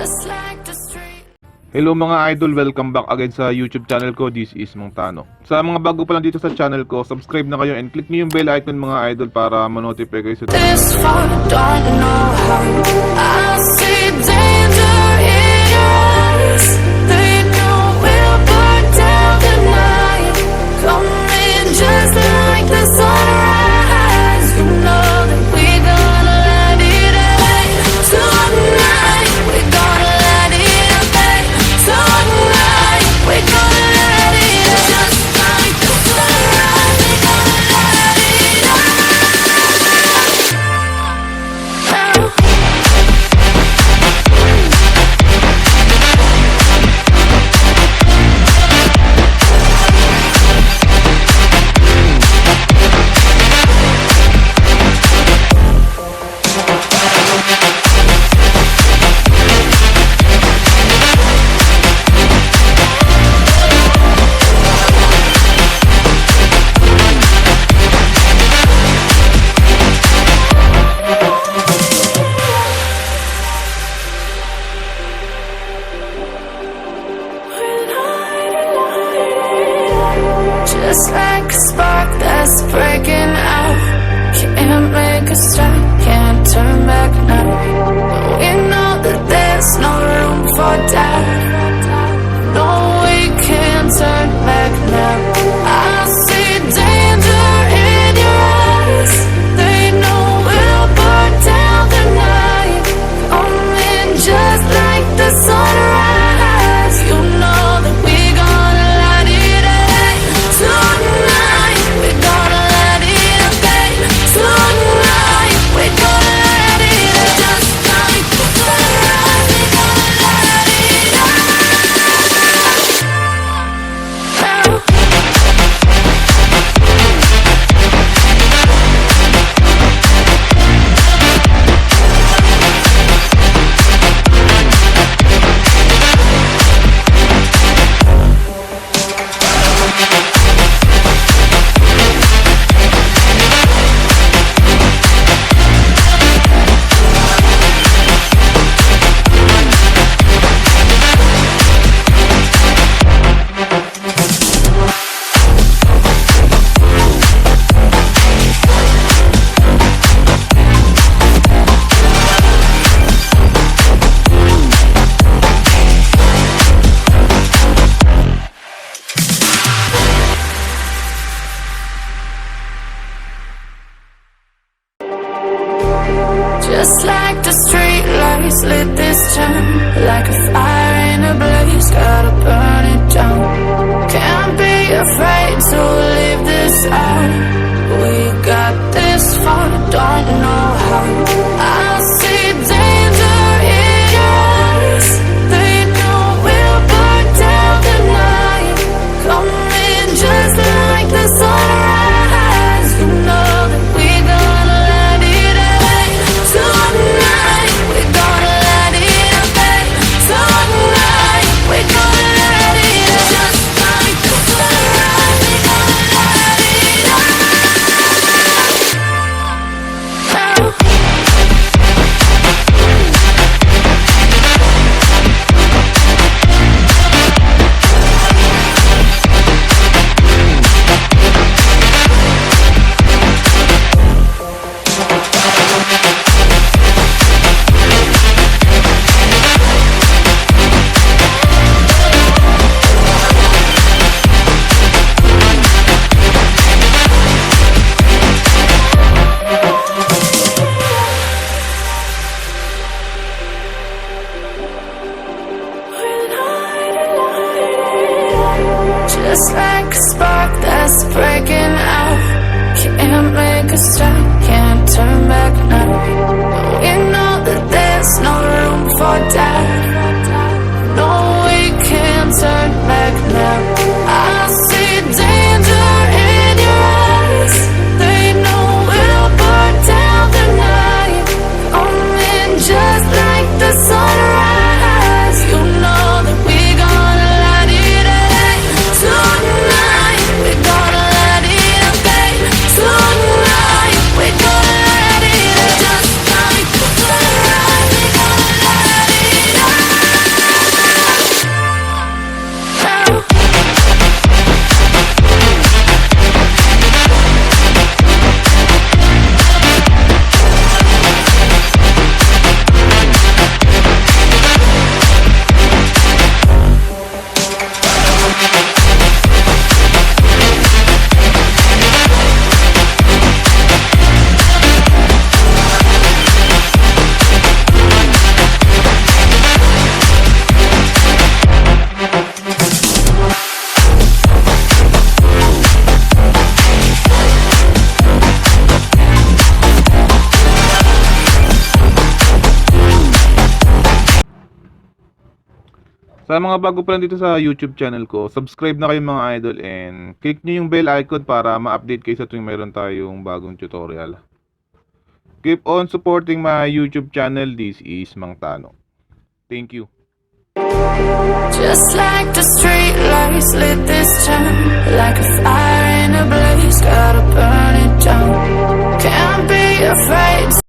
just like the street. Hello mga idol, welcome back again sa YouTube channel ko. This is Mang Tano. Sa mga bago pa lang dito sa channel ko, subscribe na kayo and click nyo yung bell icon mga idol para ma-notify kayo sa This far, don't know how. I see danger in your eyes. They know we'll burn down the night. Coming just like the sunrise. You know that we're gonna let it rain. Tonight, we're gonna let it rain. Tonight, we're gonna let it rain. Just like the sunrise, we're gonna let it rain. Just like a spark that's breaking out. Can't make a stop, can't turn back now. We know that there's no room for doubt. No, we can't turn back now. I see danger in your eyes. They know we'll burn down the night. Coming just like the sunrise. You know that we're gonna let it rain. Tonight, we're gonna let it rain. Tonight, we're gonna let it rain. Just like the sunrise, we're gonna let it rain. Just like the street lights lit this town, like a fire in a blaze, gotta burn it down. Can't be afraid to leave this out. We got this far, don't know how. I see danger in your eyes. They know we'll burn down the night. Coming just like the sunrise. You know that we're gonna let it rain. Tonight, we're gonna let it rain. Tonight, we're gonna let it rain. Just like the sunrise, we're gonna let it rain. Sa mga bago pa lang dito sa YouTube channel ko, subscribe na kayo mga idol and click nyo yung bell icon para ma-update kayo sa tuwing meron tayong bagong tutorial. Keep on supporting my YouTube channel. This is Mang Tano. Thank you. Just like the street lights lit this town, like a fire